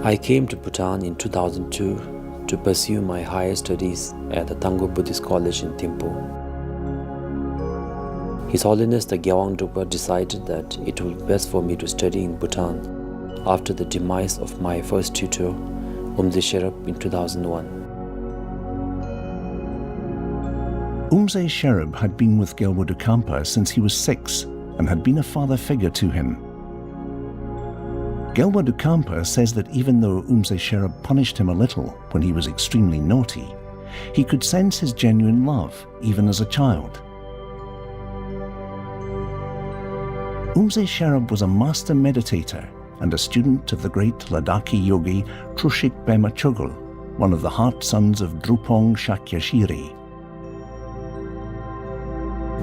I came to Bhutan in 2002 to pursue my higher studies at the Tango Buddhist College in Thimphu. His Holiness the Gyalwa Dokhampa decided that it would be best for me to study in Bhutan after the demise of my first tutor, Umze Sherab, in 2001. Umze Sherab had been with Gyalwa Dokhampa since he was 6 and had been a father figure to him. Gyalwa Dokhampa says that even though Umze Sherab punished him a little when he was extremely naughty, he could sense his genuine love even as a child. Umze Sherab was a master meditator and a student of the great Ladakhi yogi Trushik Bema Chugul, one of the heart sons of Drupong Shakyashiri.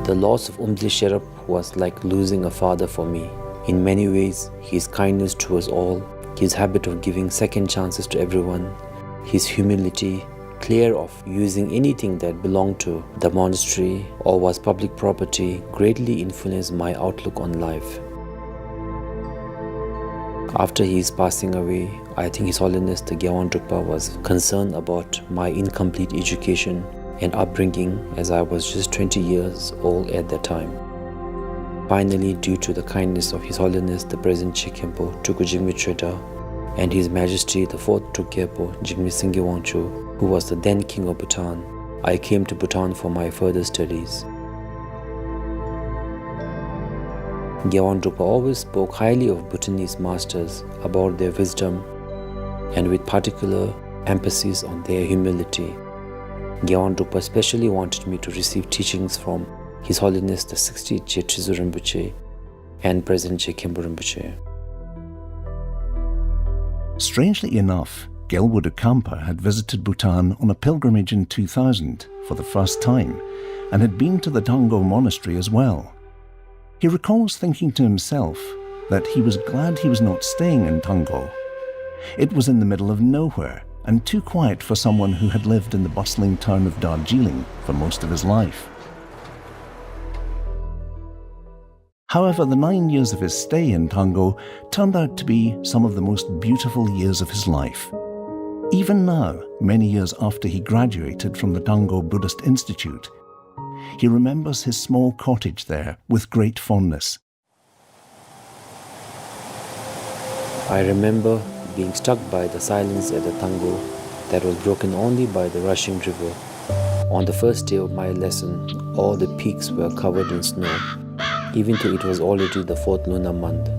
The loss of Umze Sherab was like losing a father for me. In many ways, his kindness towards all, his habit of giving second chances to everyone, his humility, clear of using anything that belonged to the monastery or was public property, greatly influenced my outlook on life. After his passing away, I think His Holiness the Gyalwa Dokhampa was concerned about my incomplete education and upbringing, as I was just 20 years old at that time. Finally, due to the kindness of His Holiness the present Chekhenpo Tuku Jigme Chöda and His Majesty the 4th Tukyepo Jigme Singye Wangchu, who was the then King of Bhutan, I came to Bhutan for my further studies. Gyalwa Dokhampa always spoke highly of Bhutanese masters, about their wisdom, and with particular emphasis on their humility. Gyalwa Dokhampa especially wanted me to receive teachings from His Holiness the 60th Chizu Rinpoche and present Chekhenpo Rinpoche. Strangely enough, Gyalwa Dokhampa had visited Bhutan on a pilgrimage in 2000 for the first time and had been to the Tango monastery as well. He recalls thinking to himself that he was glad he was not staying in Tango. It was in the middle of nowhere and too quiet for someone who had lived in the bustling town of Darjeeling for most of his life. However, the 9 years of his stay in Tango turned out to be some of the most beautiful years of his life. Even now, many years after he graduated from the Tango Buddhist Institute, he remembers his small cottage there with great fondness. I remember being struck by the silence at the Tango that was broken only by the rushing river. On the first day of my lesson, all the peaks were covered in snow, even though it was already the 4th lunar month.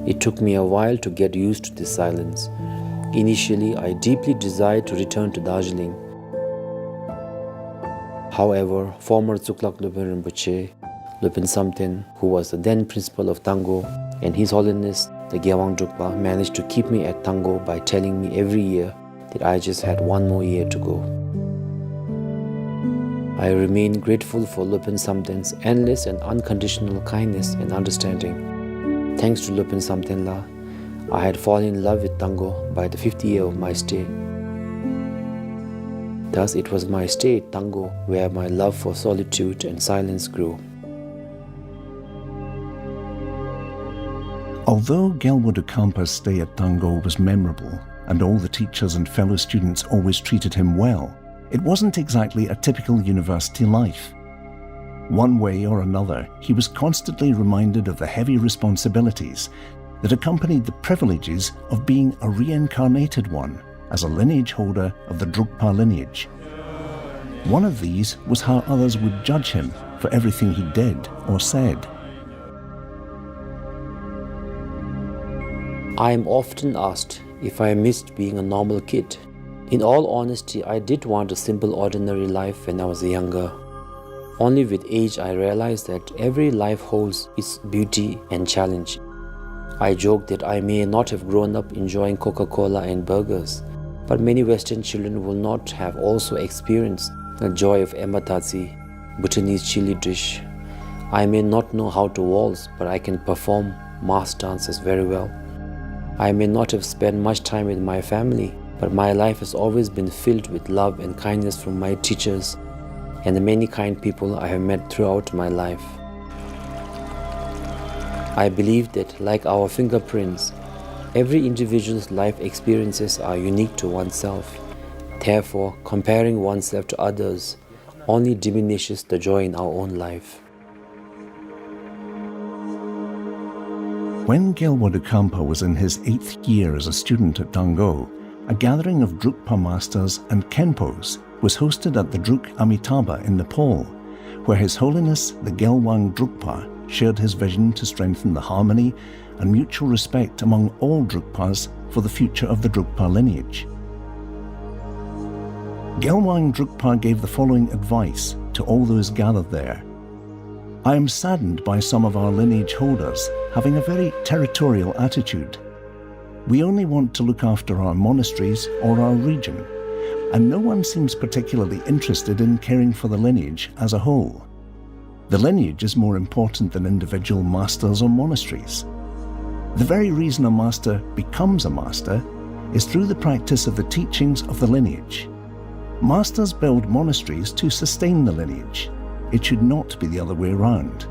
It took me a while to get used to this silence. Initially, I deeply desired to return to Darjeeling. However, former Tsuklak Lupin Rinpoche, Lupin Samten, who was the then principal of Tango, and His Holiness the Gyalwa Dokhampa managed to keep me at Tango by telling me every year that I just had 1 more year to go. I remain grateful for Lupin Samten's endless and unconditional kindness and understanding. Thanks to Lupin Samtenla, I had fallen in love with Tango by the 5th year of my stay. Thus, it was my stay at Tango where my love for solitude and silence grew. Although Gyalwa Dokhampa's stay at Tango was memorable and all the teachers and fellow students always treated him well, it wasn't exactly a typical university life. One way or another, he was constantly reminded of the heavy responsibilities that accompanied the privileges of being a reincarnated one as a lineage holder of the Drukpa lineage. One of these was how others would judge him for everything he did or said. I am often asked if I missed being a normal kid. In all honesty, I did want a simple, ordinary life when I was younger. Only with age I realized that every life holds its beauty and challenge. I joke that I may not have grown up enjoying Coca-Cola and burgers, but many Western children will not have also experienced the joy of ematadzi, Bhutanese chili dish. I may not know how to waltz, but I can perform mass dances very well. I may not have spent much time with my family, but my life has always been filled with love and kindness from my teachers and the many kind people I have met throughout my life. I believe that, like our fingerprints, every individual's life experiences are unique to oneself. Therefore, comparing oneself to others only diminishes the joy in our own life. When Gyalwa Dokhampa was in his 8th year as a student at Dango, a gathering of Drukpa masters and Khenpos was hosted at the Druk Amitabha in Nepal, where His Holiness the Gyalwang Drukpa shared his vision to strengthen the harmony and mutual respect among all Drukpas for the future of the Drukpa lineage. Gyalwang Drukpa gave the following advice to all those gathered there. I am saddened by some of our lineage holders having a very territorial attitude. We only want to look after our monasteries or our region, and no one seems particularly interested in caring for the lineage as a whole. The lineage is more important than individual masters or monasteries. The very reason a master becomes a master is through the practice of the teachings of the lineage. Masters build monasteries to sustain the lineage. It should not be the other way around.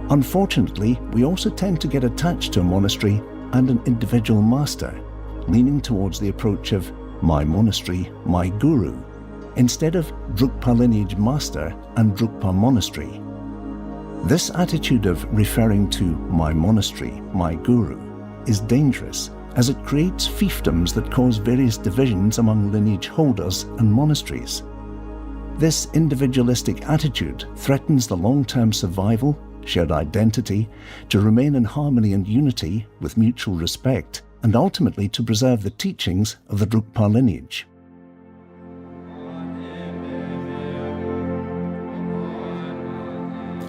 Unfortunately, we also tend to get attached to a monastery and an individual master, leaning towards the approach of my monastery, my guru, instead of Drukpa lineage master and Drukpa monastery. This attitude of referring to my monastery, my guru, is dangerous as it creates fiefdoms that cause various divisions among lineage holders and monasteries. This individualistic attitude threatens the long-term survival, shared identity, to remain in harmony and unity with mutual respect, and ultimately to preserve the teachings of the Drukpa lineage.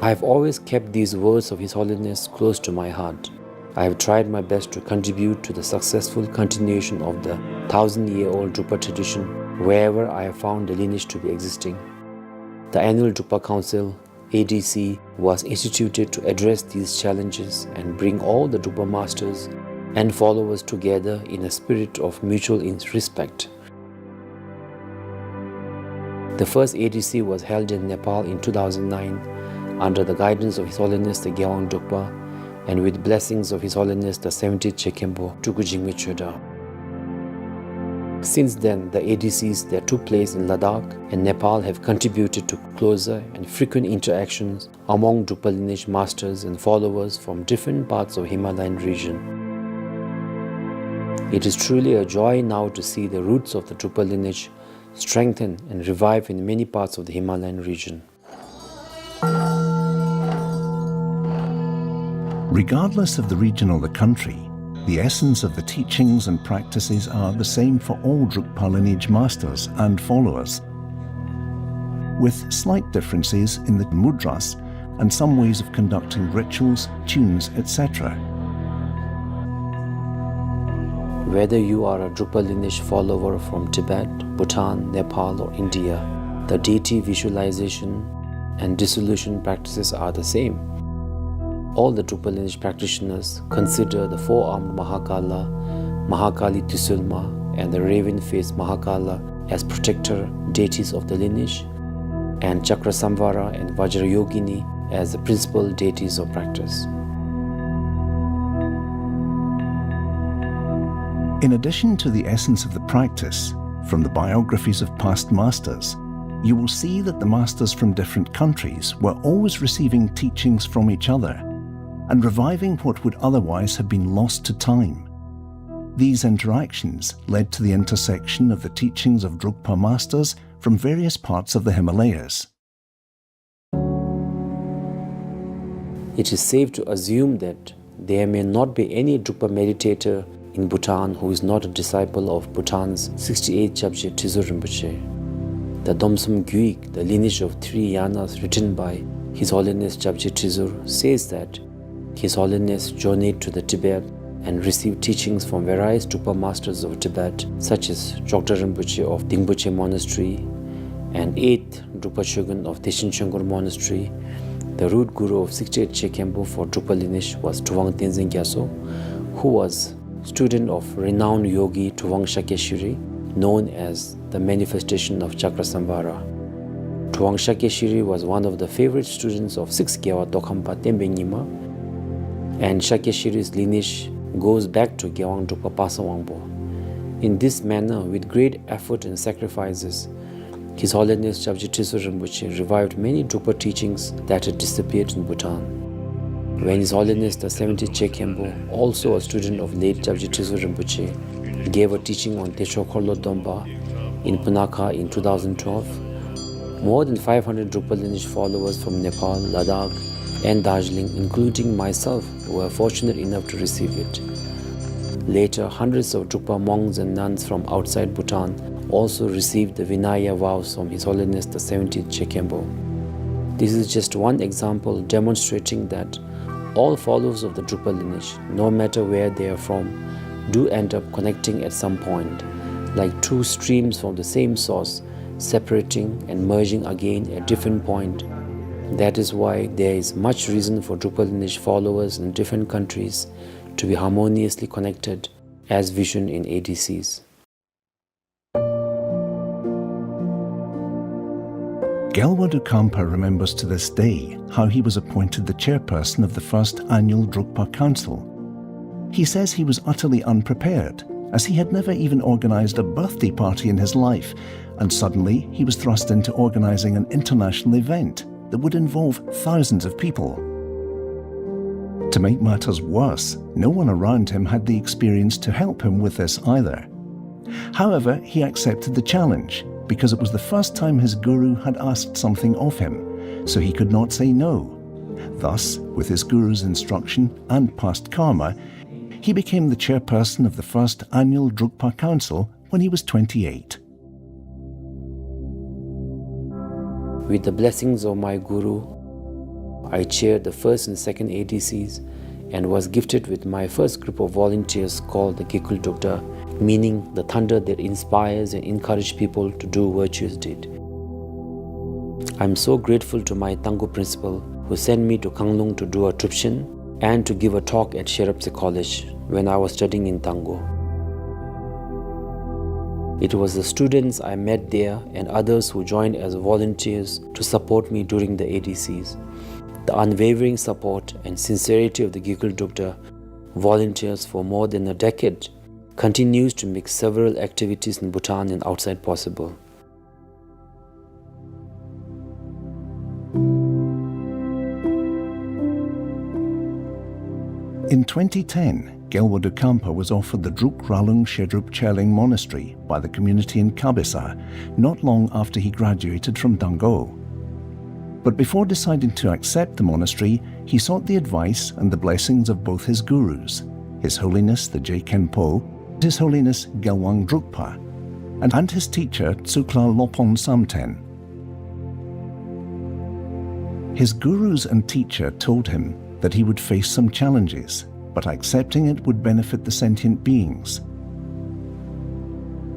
I have always kept these words of His Holiness close to my heart. I have tried my best to contribute to the successful continuation of the 1,000-year-old Drukpa tradition wherever I have found the lineage to be existing. The annual Drukpa Council, ADC, was instituted to address these challenges and bring all the Drukpa masters and followers together in a spirit of mutual respect. The first ADC was held in Nepal in 2009 under the guidance of His Holiness the Gyalwa Dokhampa and with blessings of His Holiness the 70th Chekhenpo Tukujingme Choda. Since then, the ADCs that took place in Ladakh and Nepal have contributed to closer and frequent interactions among Drukpa lineage masters and followers from different parts of the Himalayan region. It is truly a joy now to see the roots of the Drukpa lineage strengthen and revive in many parts of the Himalayan region. Regardless of the region or the country, the essence of the teachings and practices are the same for all Drukpa lineage masters and followers, with slight differences in the mudras and some ways of conducting rituals, tunes, etc. Whether you are a Drukpa lineage follower from Tibet, Bhutan, Nepal or India, the deity visualization and dissolution practices are the same. All the Drukpa lineage practitioners consider the four-armed Mahakala, Mahakali Tisulma and the raven-faced Mahakala as protector deities of the lineage, and Chakrasamvara and Vajrayogini as the principal deities of practice. In addition to the essence of the practice, from the biographies of past masters, you will see that the masters from different countries were always receiving teachings from each other and reviving what would otherwise have been lost to time. These interactions led to the intersection of the teachings of Drukpa masters from various parts of the Himalayas. It is safe to assume that there may not be any Drukpa meditator in Bhutan who is not a disciple of Bhutan's 68th Chapje Tizur Rinpoche. The NGUYANC, the lineage of 3 yanas written by His Holiness Chapje Tizur, says that His Holiness journeyed to the Tibet and received teachings from various Drukpa masters of Tibet, such as Chokta Rinpoche of Dingboche Monastery and 8th Drukpa Shogun of Deshin Chongur Monastery. The root guru of 68th Chekhenpo for Drukpa lineage was Tuvang Tenzin Gyatso, who was student of renowned yogi Tuvang Shakyeshiri, known as the manifestation of Chakrasamvara. Tuvang Shakyeshiri was one of the favorite students of 6th Gyalwa Dokhampa Tembe Nyima, and Shakyeshwari's lineage goes back to Gyalwa Dokhampa Pasawangpo. In this manner, with great effort and sacrifices, His Holiness Gyalwa Dokhampa Rinpoche revived many Drukpa teachings that had disappeared in Bhutan. When His Holiness the 70th Chekhenpo, also a student of late Gyalwa Dokhampa Rinpoche, gave a teaching on Techokhorlo Dompa in Punakha in 2012, more than 500 Drukpa lineage followers from Nepal, Ladakh, and Darjeeling, including myself, were fortunate enough to receive it. Later, hundreds of Drukpa monks and nuns from outside Bhutan also received the Vinaya vows from His Holiness the 70th Chekhenpo. This is just one example demonstrating that all followers of the Drukpa lineage, no matter where they are from, do end up connecting at some point, like two streams from the same source, separating and merging again at different point. That is why there is much reason for Drukpa lineage followers in different countries to be harmoniously connected as vision in ADCs. Gyalwa Dokhampa remembers to this day how he was appointed the chairperson of the first annual Drukpa Council. He says he was utterly unprepared, as he had never even organised a birthday party in his life, and suddenly he was thrust into organising an international event that would involve thousands of people. To make matters worse, no one around him had the experience to help him with this either. However, he accepted the challenge because it was the first time his guru had asked something of him, so he could not say no. Thus, with his guru's instruction and past karma, he became the chairperson of the first annual Drukpa Council when he was 28. With the blessings of my guru, I chaired the first and second ADCs and was gifted with my first group of volunteers called the Gyalwa Dokhampa, meaning the thunder that inspires and encourages people to do virtuous deed. I am so grateful to my Tango principal who sent me to Kanglung to do a Trupshin and to give a talk at Sherapse College when I was studying in Tango. It was the students I met there and others who joined as volunteers to support me during the ADCs. The unwavering support and sincerity of the Gyalwa Dokhampa volunteers for more than a decade continues to make several activities in Bhutan and outside possible. In 2010, Gyalwa Dokhampa was offered the Druk Ralung Shedrup Cherling Monastery by the community in Kabisa not long after he graduated from Dango. But before deciding to accept the monastery, he sought the advice and the blessings of both his gurus, His Holiness the Jekhenpo, His Holiness Gyalwa Drukpa, and his teacher Tsukla Lopon Samten. His gurus and teacher told him that he would face some challenges, but accepting it would benefit the sentient beings.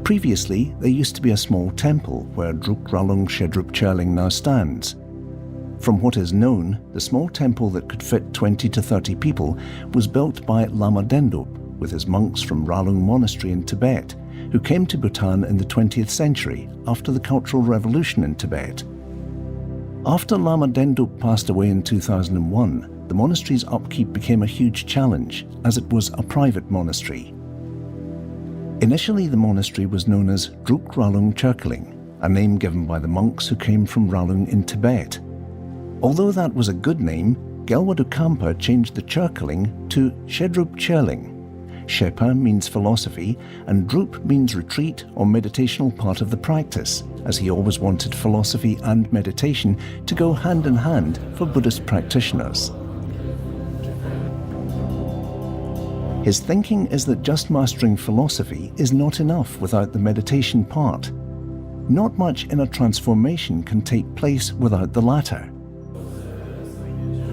Previously, there used to be a small temple where Druk Ralung Shedrup Cherling now stands. From what is known, the small temple that could fit 20 to 30 people was built by Lama Dendup with his monks from Ralung Monastery in Tibet, who came to Bhutan in the 20th century after the Cultural Revolution in Tibet. After Lama Dendup passed away in 2001, the monastery's upkeep became a huge challenge, as it was a private monastery. Initially, the monastery was known as Druk Ralung Cherling, a name given by the monks who came from Ralung in Tibet. Although that was a good name, Gyalwa Dokhampa changed the Cherling to Shedrup Cherling. Shepa means philosophy, and Drup means retreat or meditational part of the practice, as he always wanted philosophy and meditation to go hand in hand for Buddhist practitioners. His thinking is that just mastering philosophy is not enough without the meditation part. Not much inner transformation can take place without the latter.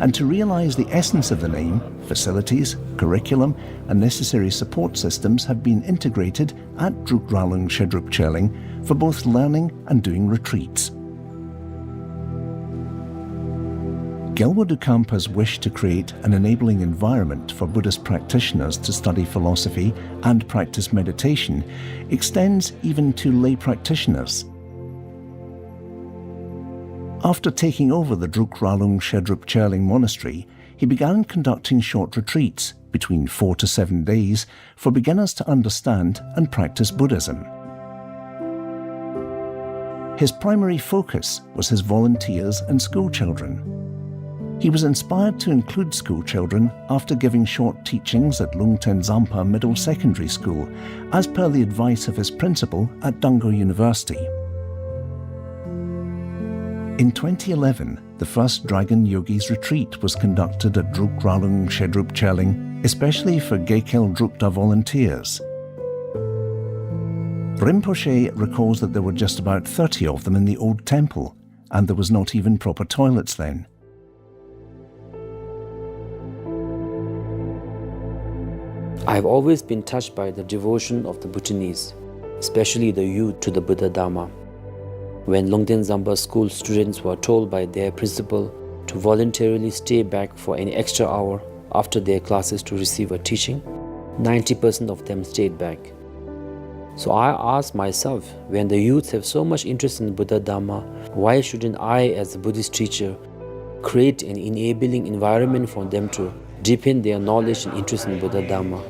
And to realize the essence of the name, facilities, curriculum, and necessary support systems have been integrated at Druk Ralung Shedrup Cherling for both learning and doing retreats. Gyalwa Dokhampa's wish to create an enabling environment for Buddhist practitioners to study philosophy and practice meditation extends even to lay practitioners. After taking over the Druk Ralung Shedrup Cherling Monastery, he began conducting short retreats between 4 to 7 days for beginners to understand and practice Buddhism. His primary focus was his volunteers and schoolchildren. He was inspired to include schoolchildren after giving short teachings at Lungten Zampa Middle Secondary School, as per the advice of his principal at Dango University. In 2011, the first Dragon Yogis retreat was conducted at Drukralung Shedrup Cheling, especially for Gekel Drukta volunteers. Rinpoche recalls that there were just about 30 of them in the old temple, and there was not even proper toilets then. I've always been touched by the devotion of the Bhutanese, especially the youth, to the Buddha Dharma. When Lungten Zampa school students were told by their principal to voluntarily stay back for an extra hour after their classes to receive a teaching, 90% of them stayed back. So I asked myself, when the youth have so much interest in Buddha Dharma, why shouldn't I, as a Buddhist teacher, create an enabling environment for them to deepen their knowledge and interest in Buddha Dharma?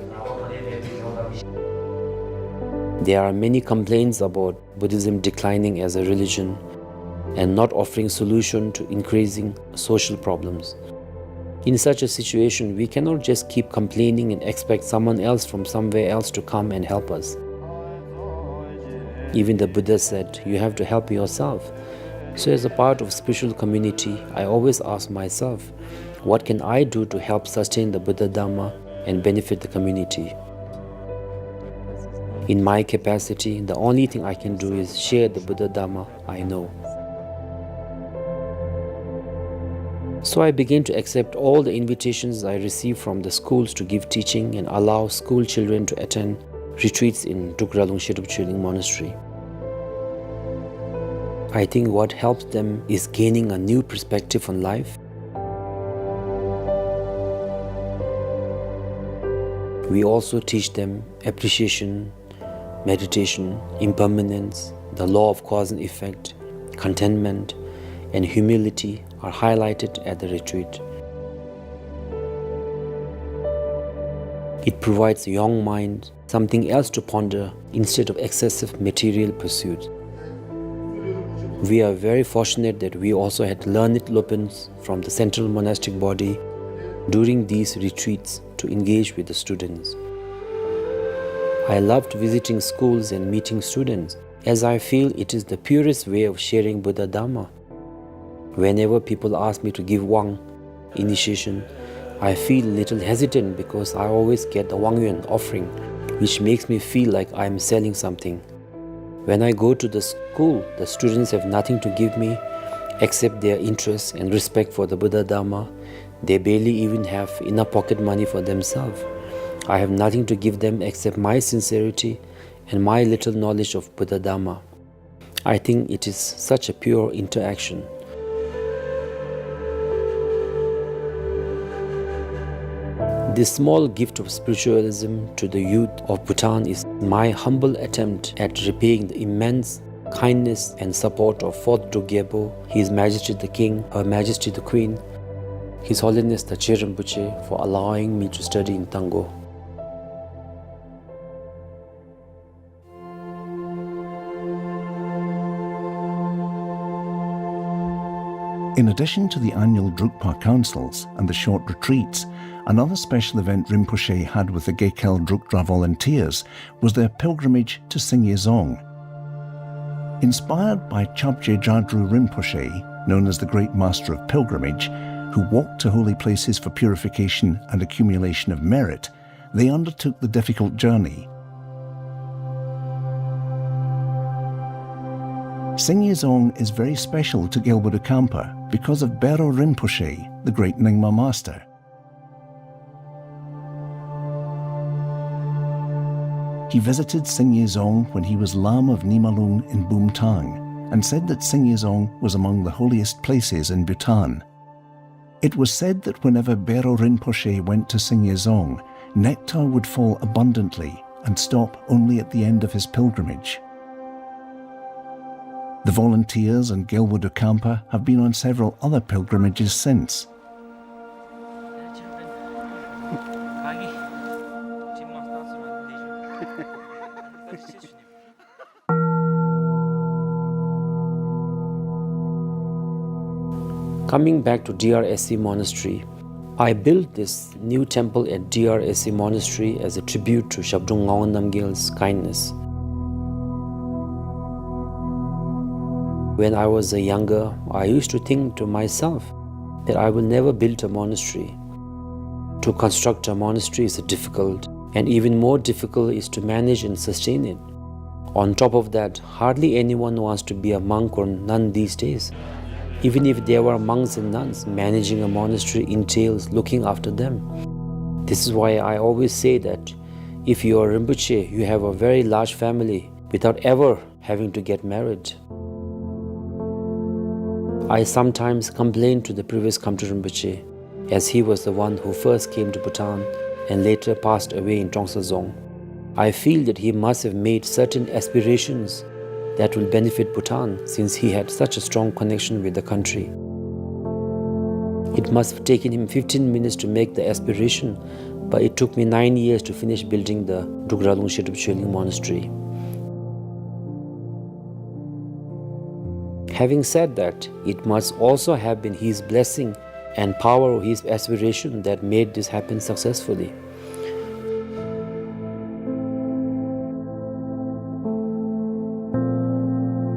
There are many complaints about Buddhism declining as a religion and not offering solution to increasing social problems. In such a situation, we cannot just keep complaining and expect someone else from somewhere else to come and help us. Even the Buddha said, you have to help yourself. So as a part of spiritual community, I always ask myself, what can I do to help sustain the Buddha Dharma and benefit the community? In my capacity, the only thing I can do is share the Buddha Dharma I know. So I began to accept all the invitations I received from the schools to give teaching and allow school children to attend retreats in Drukralung Shedrup Cheling Monastery. I think what helps them is gaining a new perspective on life. We also teach them appreciation, meditation, impermanence, the law of cause and effect, contentment, and humility are highlighted at the retreat. It provides the young mind something else to ponder instead of excessive material pursuit. We are very fortunate that we also had learned Lopins from the central monastic body during these retreats to engage with the students. I loved visiting schools and meeting students, as I feel it is the purest way of sharing Buddha Dharma. Whenever people ask me to give hoằng, initiation, I feel a little hesitant because I always get the hoằng offering, which makes me feel like I am selling something. When I go to the school, the students have nothing to give me except their interest and respect for the Buddha Dharma. They barely even have enough pocket money for themselves. I have nothing to give them except my sincerity and my little knowledge of Buddha Dharma. I think it is such a pure interaction. This small gift of spiritualism to the youth of Bhutan is my humble attempt at repaying the immense kindness and support of 4th Druk Gyalpo, His Majesty the King, Her Majesty the Queen, His Holiness the Che Rinpoche, for allowing me to study in Tango. In addition to the annual Drukpa councils and the short retreats, another special event Rinpoche had with the Gekel Drukpa volunteers was their pilgrimage to SÄNG. Inspired by Chapje Jadru Rinpoche, known as the Great Master of Pilgrimage, who walked to holy places for purification and accumulation of merit, they undertook the difficult journey. SÄNG is very special to Gyalwa Dokhampa because of Bero Rinpoche, the great Nyingma master. He visited SÄNG when he was Lam of Nimalung in Bumtang and said that SÄNG was among the holiest places in Bhutan. It was said that whenever Bero Rinpoche went to SÄNG, nectar would fall abundantly and stop only at the end of his pilgrimage. The volunteers and Gyalwa Dokhampa have been on several other pilgrimages since. Coming back to DRSC Monastery, I built this new temple at DRSC Monastery as a tribute to Shabdrung Ngawang Namgyal's kindness. When I was younger, I used to think to myself that I will never build a monastery. To construct a monastery is difficult, and even more difficult is to manage and sustain it. On top of that, hardly anyone wants to be a monk or nun these days. Even if there were monks and nuns, managing a monastery entails looking after them. This is why I always say that if you are Rinpoche, you have a very large family without ever having to get married. I sometimes complain to the previous Khamtrul Rinpoche, as he was the one who first came to Bhutan and later passed away in Trongsa Dzong. I feel that he must have made certain aspirations that will benefit Bhutan, since he had such a strong connection with the country. It must have taken him 15 minutes to make the aspiration, but it took me 9 years to finish building the Dugralung Shetub Cheling Monastery. Having said that, it must also have been his blessing and power of his aspiration that made this happen successfully.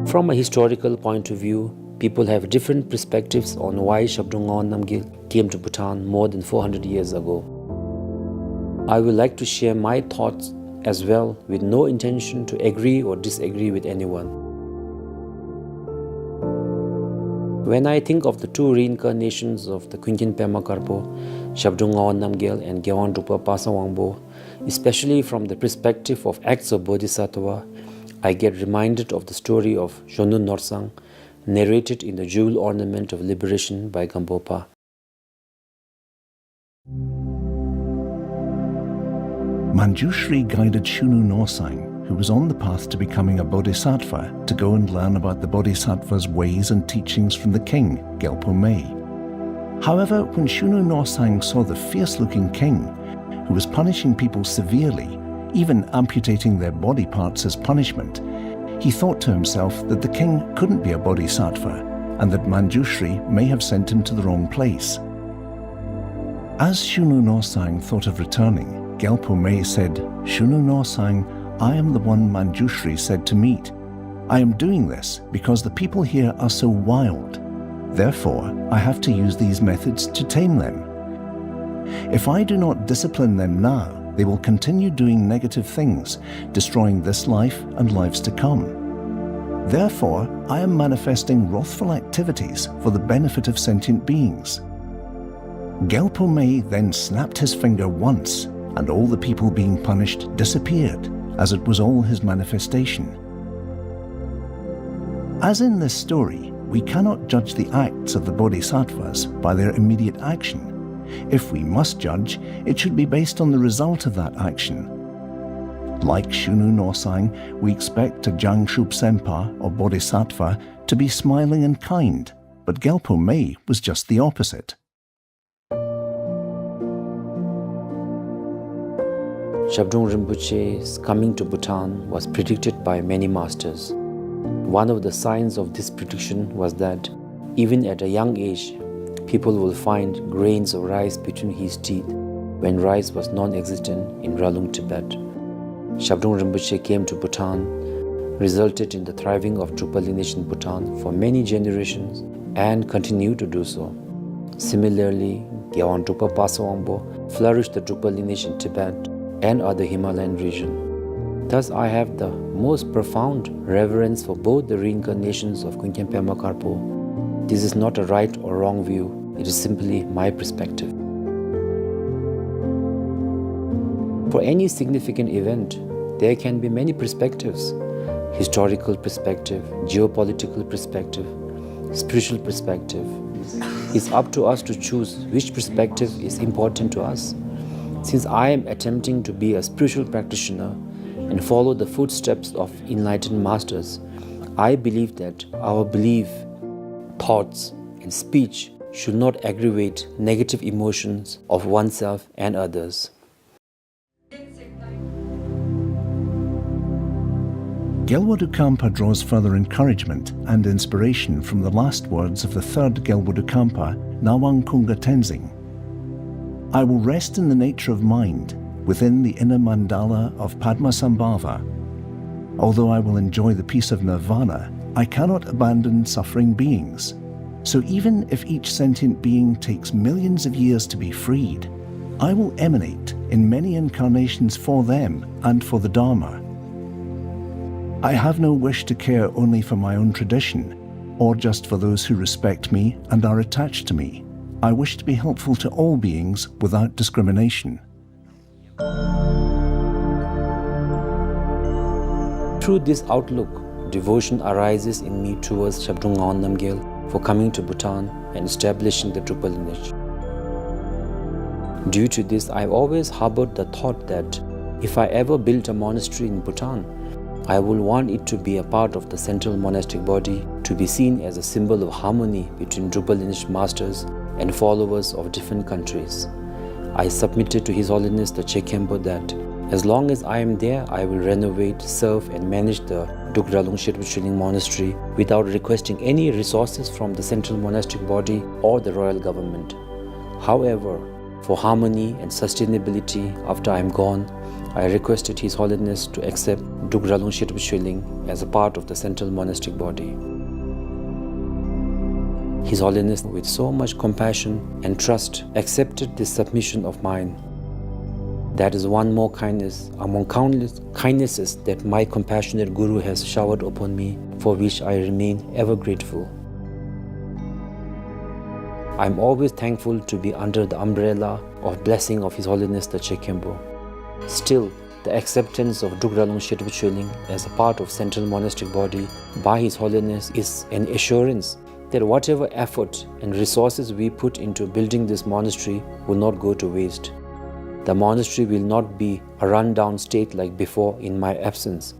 From a historical point of view, people have different perspectives on why Shabdrung Ngawang Namgyal came to Bhutan more than 400 years ago. I would like to share my thoughts as well, with no intention to agree or disagree with anyone. When I think of the two reincarnations of the Khunchen Pema Karpo, Shabdrung Ngawang Namgyal and Gyalwa Dokhampa Pasawangbo, especially from the perspective of acts of Bodhisattva, I get reminded of the story of Shonun Norsang, narrated in the Jewel Ornament of Liberation by Gampopa. Manjushri guided Shunu Norsang, who was on the path to becoming a bodhisattva, to go and learn about the bodhisattva's ways and teachings from the king, Gyalpo Mei. However, when Shunu Norsang saw the fierce-looking king, who was punishing people severely, even amputating their body parts as punishment, he thought to himself that the king couldn't be a bodhisattva and that Manjushri may have sent him to the wrong place. As Shunu Norsang thought of returning, Gyalpo Mei said, "Shunu Norsang, I am the one Manjushri said to meet. I am doing this because the people here are so wild. Therefore, I have to use these methods to tame them. If I do not discipline them now, they will continue doing negative things, destroying this life and lives to come. Therefore, I am manifesting wrathful activities for the benefit of sentient beings." Gyalpo Mei then snapped his finger once, and all the people being punished disappeared, as it was all his manifestation. As in this story, we cannot judge the acts of the bodhisattvas by their immediate action. If we must judge, it should be based on the result of that action. Like Shunu Norsang, we expect a Jangshub Senpa or bodhisattva to be smiling and kind, but Gyalpo Mei was just the opposite. Shabdrung Rinpoche's coming to Bhutan was predicted by many masters. One of the signs of this prediction was that even at a young age, people will find grains of rice between his teeth, when rice was non-existent in Ralung, Tibet. Shabdrung Rinpoche came to Bhutan, resulted in the thriving of Drukpa lineage in Bhutan for many generations and continue to do so. Similarly, Gyalwa Dokhampa Pasawangbo flourished the Drukpa lineage in Tibet and other Himalayan region. Thus, I have the most profound reverence for both the reincarnations of Khunchen Pema Karpo. This is not a right or wrong view, it is simply my perspective. For any significant event, there can be many perspectives: historical perspective, geopolitical perspective, spiritual perspective. It's up to us to choose which perspective is important to us. Since I am attempting to be a spiritual practitioner and follow the footsteps of enlightened masters, I believe that our belief, thoughts, and speech should not aggravate negative emotions of oneself and others. Gyalwa Dokhampa draws further encouragement and inspiration from the last words of the third Gyalwa Dokhampa, Nawang Kunga Tenzing. I will rest in the nature of mind, within the inner mandala of Padmasambhava. Although I will enjoy the peace of nirvana, I cannot abandon suffering beings. So even if each sentient being takes millions of years to be freed, I will emanate in many incarnations for them and for the Dharma. I have no wish to care only for my own tradition, or just for those who respect me and are attached to me. I wish to be helpful to all beings without discrimination. Through this outlook, devotion arises in me towards Shabdungaon Namgyal for coming to Bhutan and establishing the Drukpa lineage. Due to this, I've always harbored the thought that if I ever built a monastery in Bhutan, I will want it to be a part of the central monastic body, to be seen as a symbol of harmony between Drukpa lineage masters and followers of different countries. I submitted to His Holiness the Chekhenpo that as long as I am there, I will renovate, serve and manage the Drukpa Chöling Monastery without requesting any resources from the central monastic body or the royal government. However, for harmony and sustainability after I am gone, I requested His Holiness to accept Drukpa Chöling as a part of the central monastic body. His Holiness, with so much compassion and trust, accepted this submission of mine. That is one more kindness among countless kindnesses that my compassionate Guru has showered upon me, for which I remain ever grateful. I am always thankful to be under the umbrella of blessing of His Holiness the Chekhenpo. Still, the acceptance of Drukpa Chöling as a part of central monastic body by His Holiness is an assurance that whatever effort and resources we put into building this monastery will not go to waste. The monastery will not be a run-down state like before in my absence,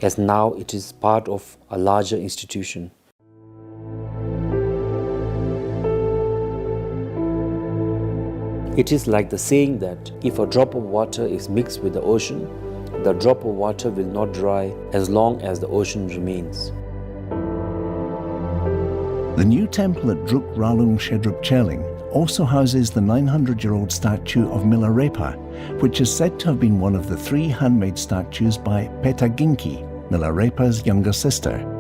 as now it is part of a larger institution. It is like the saying that if a drop of water is mixed with the ocean, the drop of water will not dry as long as the ocean remains. The new temple at Drukpa also houses the 900-year-old statue of Milarepa, which is said to have been one of the 3 handmade statues by Petaginki, Milarepa's younger sister.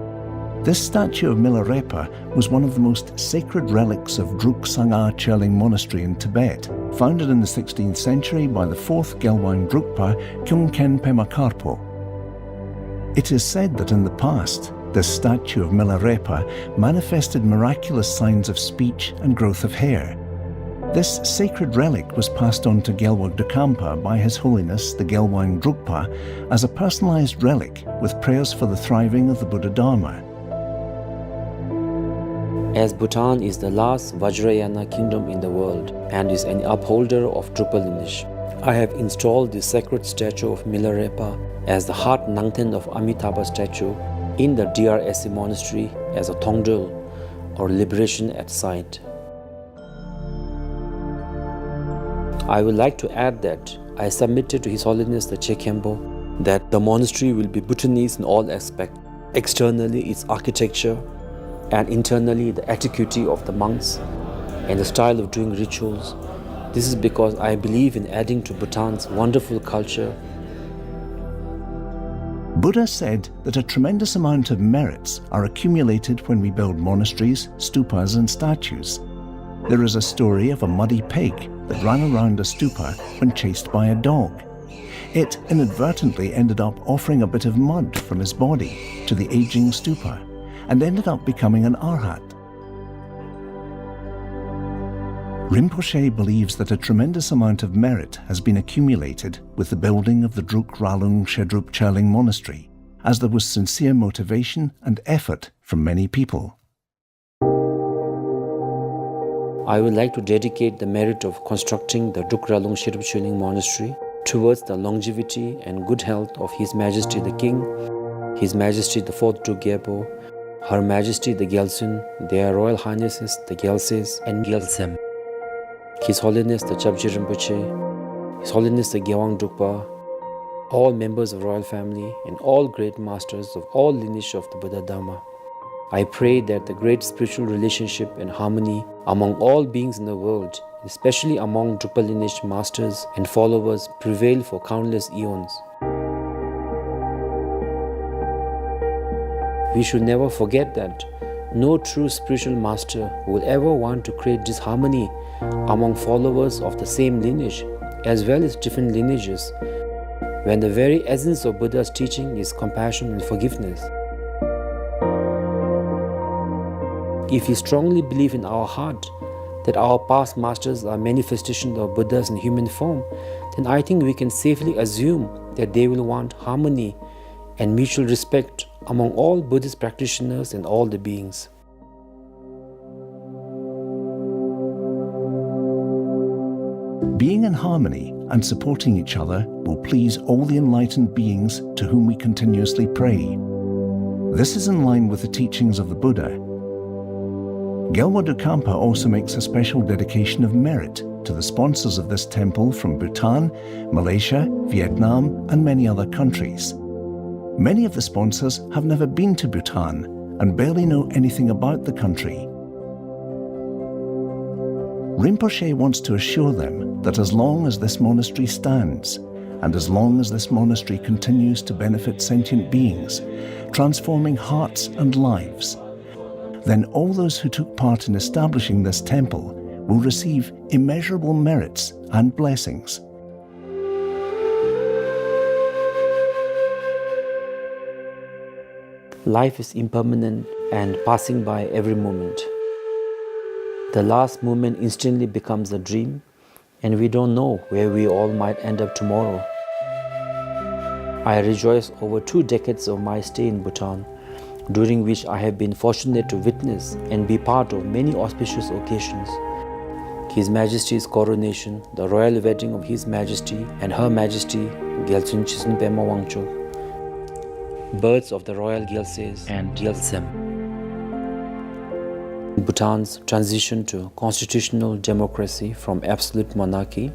This statue of Milarepa was one of the most sacred relics of Drukpa Monastery in Tibet, founded in the 16th century by the 4th Gyalwa Drukpa Kyungken Pema Karpo. It is said that in the past, this statue of Milarepa manifested miraculous signs of speech and growth of hair. This sacred relic was passed on to Gyalwa Dokhampa by His Holiness the Gyalwa Drukpa as a personalized relic with prayers for the thriving of the Buddha Dharma. As Bhutan is the last Vajrayana kingdom in the world and is an upholder of Drukpa lineage, I have installed the sacred statue of Milarepa as the heart Nangten of Amitabha statue in the DRSC monastery as a Tongdul, or liberation at sight. I would like to add that I submitted to His Holiness the Chekhenpo that the monastery will be Bhutanese in all aspects, externally its architecture, and internally the etiquette of the monks and the style of doing rituals. This is because I believe in adding to Bhutan's wonderful culture. Buddha said that a tremendous amount of merits are accumulated when we build monasteries, stupas and statues. There is a story of a muddy pig that ran around a stupa when chased by a dog. It inadvertently ended up offering a bit of mud from his body to the aging stupa and ended up becoming an arhat. Rinpoche believes that a tremendous amount of merit has been accumulated with the building of the Drukpa Monastery, as there was sincere motivation and effort from many people. I would like to dedicate the merit of constructing the Drukpa Monastery towards the longevity and good health of His Majesty the King, His Majesty the 4th Druk Gyalpo, Her Majesty the Gyaltsen, Their Royal Highnesses the Gyaltses and Gyaltsem, His Holiness the Chapji Rinpoche, His Holiness the Gyalwa Dokhampa, all members of royal family, and all great masters of all lineage of the Buddha Dharma. I pray that the great spiritual relationship and harmony among all beings in the world, especially among Drukpa lineage masters and followers, prevail for countless eons. We should never forget that no true spiritual master will ever want to create disharmony among followers of the same lineage as well as different lineages, when the very essence of Buddha's teaching is compassion and forgiveness. If we strongly believe in our heart that our past masters are manifestations of Buddhas in human form, then I think we can safely assume that they will want harmony and mutual respect among all Buddhist practitioners and all the beings. Being in harmony and supporting each other will please all the enlightened beings to whom we continuously pray. This is in line with the teachings of the Buddha. Gyalwa Dokhampa also makes a special dedication of merit to the sponsors of this temple from Bhutan, Malaysia, Vietnam, and many other countries. Many of the sponsors have never been to Bhutan and barely know anything about the country. Rinpoche wants to assure them that as long as this monastery stands, and as long as this monastery continues to benefit sentient beings, transforming hearts and lives, then all those who took part in establishing this temple will receive immeasurable merits and blessings. Life is impermanent and passing by every moment. The last moment instantly becomes a dream, and we don't know where we all might end up tomorrow. I rejoice over 2 decades of my stay in Bhutan, during which I have been fortunate to witness and be part of many auspicious occasions. His Majesty's coronation, the royal wedding of His Majesty and Her Majesty Gyaltsen Chisn Pema Wangchok, births of the royal Gyaltses and Gyaltsem, Bhutan's transition to constitutional democracy from absolute monarchy.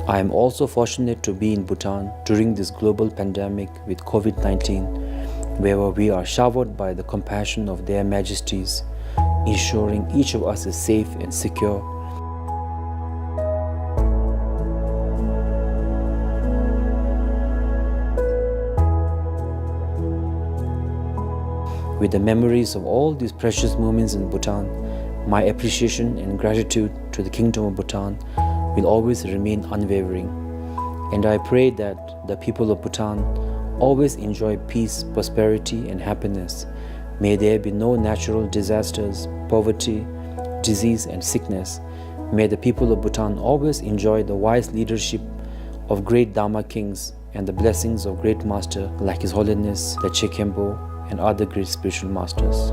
I am also fortunate to be in Bhutan during this global pandemic with COVID-19, where we are showered by the compassion of their majesties, ensuring each of us is safe and secure. With the memories of all these precious moments in Bhutan, my appreciation and gratitude to the Kingdom of Bhutan will always remain unwavering. And I pray that the people of Bhutan always enjoy peace, prosperity, and happiness. May there be no natural disasters, poverty, disease, and sickness. May the people of Bhutan always enjoy the wise leadership of great Dharma kings and the blessings of great master like His Holiness the Che Khenpo and other great spiritual masters.